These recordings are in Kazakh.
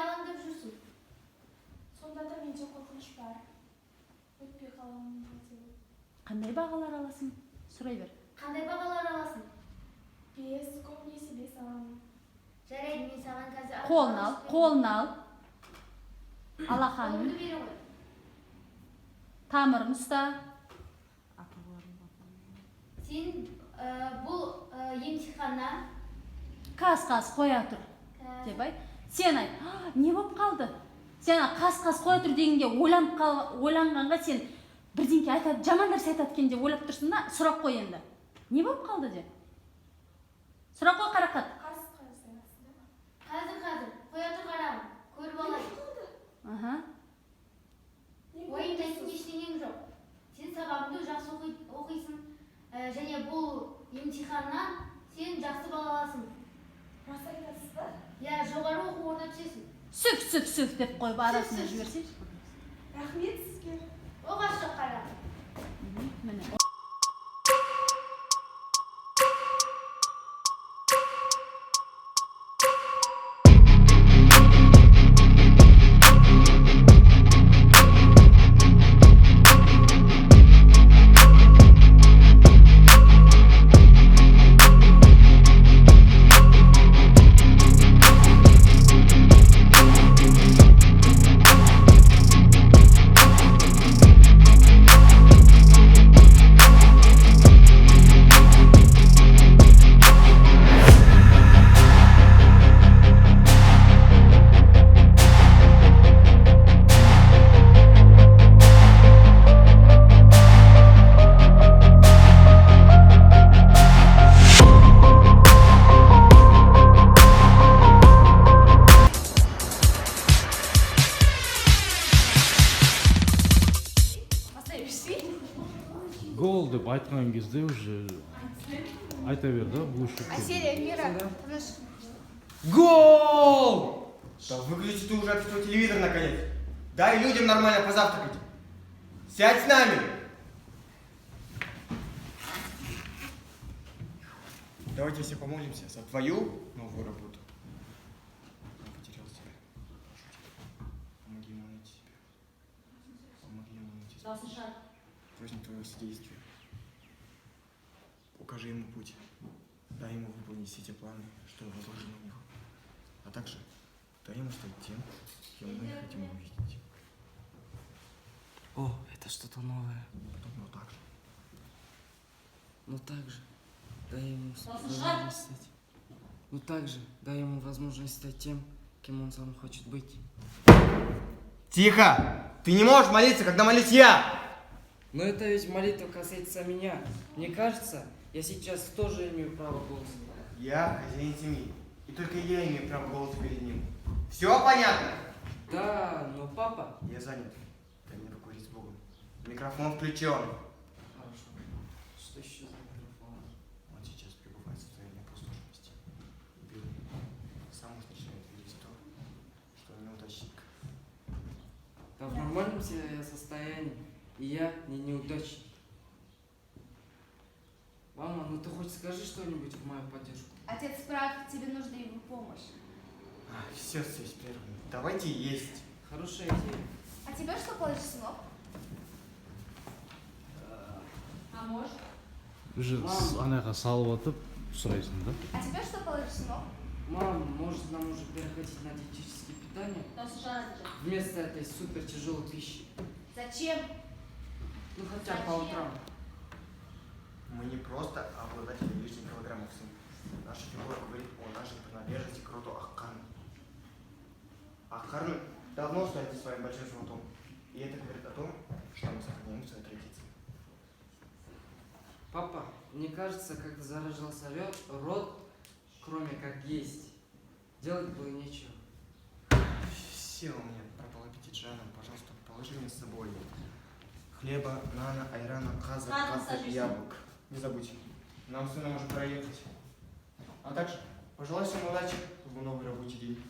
алаңдап жүрсің? Сонда да менде қорқыныш бар. Өтпей қаламын деп. Қандай бағалар аласың? Сұрай бер. Қандай бағалар аласың? 5, көбінесе 5 аламын. Жарайды, мен саған қазір Қолын ал. Алақанын. Қолымды бере қой. Тамырын ұста. Сен бұл емтиханнан Қас-қас қоя тұр. Деп ай. Сен айт, не болып қалды? Сен қас-қас қоя тұр дегенге ойланғанға сен бірдеңке айтады, жаман нәрсе айтады екен деп ойлап тұрсың да, сұрақ қой енді. Не болып қалды деп? Сұрақ қой Қарақат. Қазір, қоя тұр қарағым. Көріп алайын. Ойымдайсың ештеңең жоқ. Сен сабағыңды жақсы оқисың. Және бұл емтиханнан сен жақсы бала аласың. Рас айтасыз ба? Я, жоғары оқу орнына түсесің. Сүф деп қойып арасына жіберсейші. Рахмет сізге. Оғаш жоқ қарағым. Міне. Гол деп айтқан кезде уже айта бер да, бұл үшін. Аселия, Мира, тыныш. Гол! Да выключи ты уже от этого телевизора наконец. Дай людям нормально позавтракать. Сядь с нами. Давайте все помолимся за твою новую работу. Я потерял тебя. Помоги ему найти себя. Помоги ему найти себя. Просим твоего содействия. Укажи ему путь. Дай ему выполнить все те планы, что возложено на него. А также дай ему стать тем, кем мы хотим увидеть. О, это что-то новое. Потом, но так же. Но также дай ему возможность стать. Но также дай ему возможность стать тем, кем он сам хочет быть. Тихо! Ты не можешь молиться, когда молюсь я! Но это ведь молитва касается меня. Мне кажется, я сейчас тоже имею право голоса. Я хозяин семьи. И только я имею право голоса перед ним. Все понятно? Да, но папа... Я занят. Дай мне поговорить с Богом. Микрофон включен. Хорошо. Что еще за микрофон? Он сейчас пребывает в состоянии опустошенности. Бедный. Сам уж начинает видеть то, что он неудачник. Да в нормальном состоянии. И я не неудачник. Мама, ну ты хоть скажи что-нибудь в мою поддержку. Отец прав, тебе нужна его помощь. Все здесь прервано. Давайте есть. Хорошая идея. А тебе что положишь, сынок? А может? Уже анайға салып атып сұрайсың да. А тебе что положишь, сынок? Мам, может нам уже переходить на диетическое питание? Вместо этой супер тяжелой пищи. Зачем? Ну хотя бы по утрам. Мы не просто обладатели лишних килограммов, сын. Наша фигура говорит о нашей принадлежности к роду Ахкарн. Ахкарн давно стоит за своим большим животом. И это говорит о том, что мы сохраняем свои традиции. Папа, мне кажется, когда зарождался род, кроме как есть, делать было нечего. Все у меня пропал аппетит, Жанна. Пожалуйста, положи мне с собой хлеба, нана, айрана, каза, кафе и яблок. Не забудь, нам с сыном уже проехать. А также пожелай всем удачи в новый рабочий день.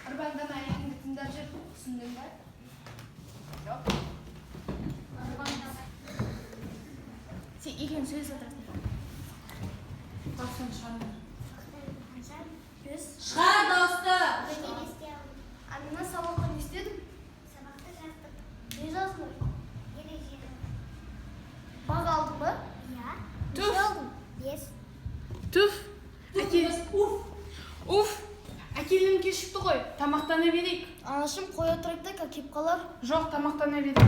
Арбанда мәлімді тыңдап жүр, түсіндің ба? Жоқ. Сен екеуін сөйлесіп отырасың. Басын шамын. Біз Шығар дауысты. Амина сабақта не істедің? Сабақты жаттық. Не жаздың? Ережені. Бақ алдың ба? Иә. Түф. Бес. Түф. Уф. Уф. Әкелім кешікті ғой. Тамақтана берейік. Анашым қоя тұрайық та кеп қалар. Жоқ, тамақтана берейік.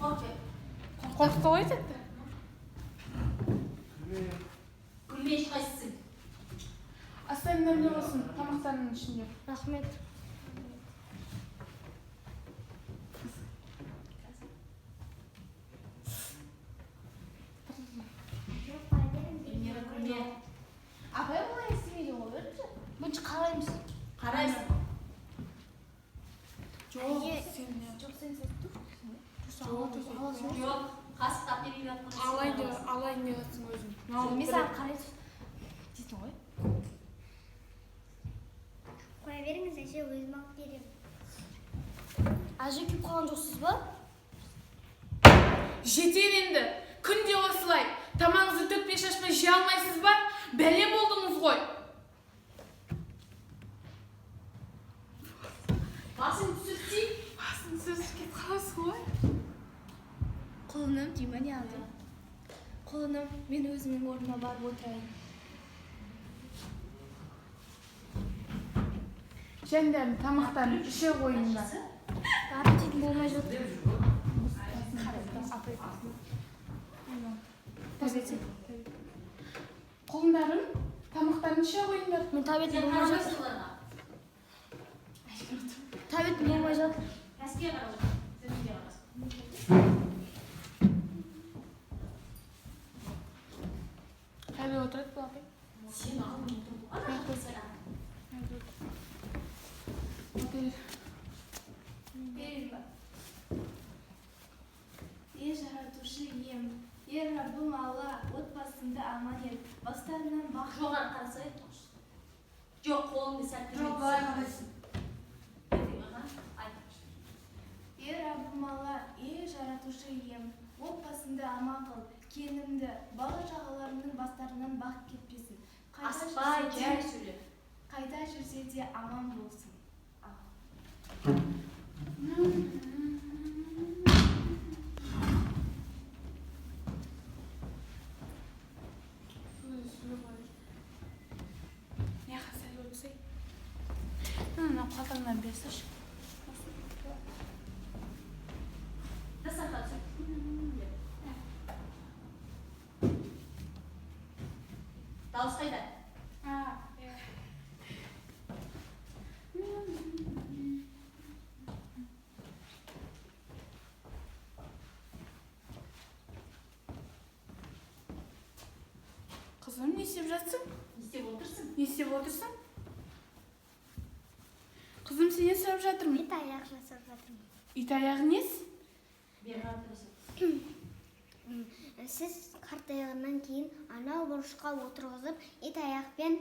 Окей. Қорқықты ғой тетті. Күлме ешқайсысы. Астайымдар не болсын, тамақтарының ішінде. Рахмет. Күлме. Апай олай істемейді ғой, бірінші. Бұнша қараймыз. Қарайсың. Жоқ, сен сәт тұр. Жоқ, қасықтап беріп жатқан. Алайын деватсың өзің. Мен саған қарайсың. Дейсің ғой. Қоя беріңіз, әже өзім алып беремін. Әже кеп қалған жоқсыз ба? Жетер енді. Күнде осылай. Тамағыңызды төкпей шашпай жей алмайсыз ба? Бәле болдыңыз ғой. Басын түсірсей. Басын сөзіп кеп қаласың ғой. Құлыным деймін не алдым. Құлыным, мен өзімнің орныма барып отырайын. Жәндәм, тамақтарын іше қойыңдар. Аппетитім болмай жатыр. Құлындарым, тамақтарын іше қойыңдар. Мен табетім болмай жатыр. Табетім болмай жатыр. Кәске қарау. Сізге қарау. Әлі отырайық бұл апай. Сен алдың отырып. Ей жаратушы ием, ей Раббым Алла, отбасымды аман ет, бастарынан бақ. Жоғары қарасай. Жоқ, қолыңды сәтті. Жоқ, былай қарайсың. Ей Раббым Алла, ей жаратушы ием, отбасымды аман қыл, келінімді, бала-шағаларымның бастарынан бақ кетпесін. Аспай, жай сөйле. Қайда жүрсе де аман болсын. Не қасай өтсей? Мына қалтаңнан берсінші. Дастархан түсір. Дауыс қайда? Қызым, не істеп жатсың? Не істеп отырсың? Не істеп отырсың? Қызым, сен не істеп жатырмын? Ит аяқ жасап жатырмын. Ит аяғы несі? Бері қарап тұрасың. Сіз қартайғаннан кейін анау бұрышқа отырғызып, ит аяқпен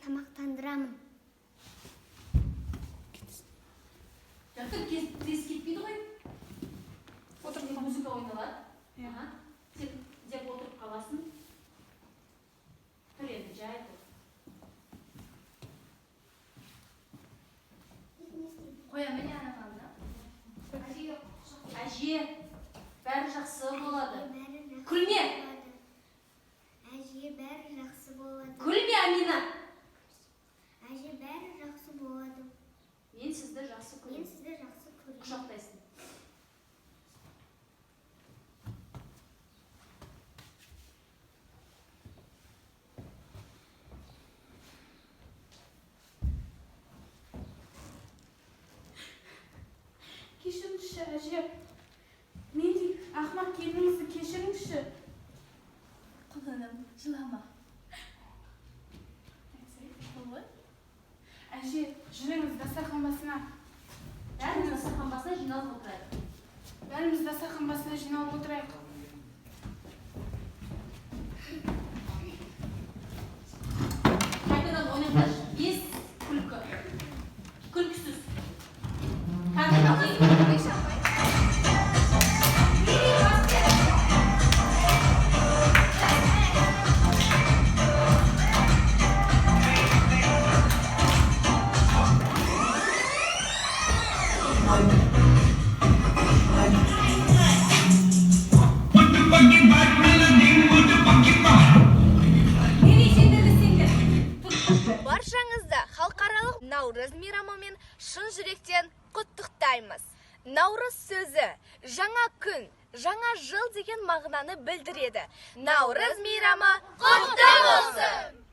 тамақтандырамын. Жатыр, тез кетпейді ғой. Отырып Сен музыка ойналады. Иә. Сен деп отырып қаласың. Тұр енді, жай тұр. Қоя, мен ана қалды. Әже, бәрі жақсы болады. Күлме! Әже, бәрі жақсы болады. Күлме, Амина. Әже, бәрі жақсы болады. Мен сізді жақсы Мен көремін. сізді жақсы көремін. Құшақтайсың. Кешіріңізші, әже. Мендей ақымақ келініңізді кешіріңізші. Құлыным, жылама. Әже, жүріңіз дастархан басына. Бәріміз дастархан басына жиналып отырайық. Бәріміз дастархан басына жиналып отырайық. Қайтадан ойнаңдар. Бес күлкі. Күлкісіз. Қайтадан Наурыз мейрамымен шын жүректен құттықтаймыз. Наурыз сөзі жаңа күн, жаңа жыл деген мағынаны білдіреді. Наурыз мейрамы құтты болсын!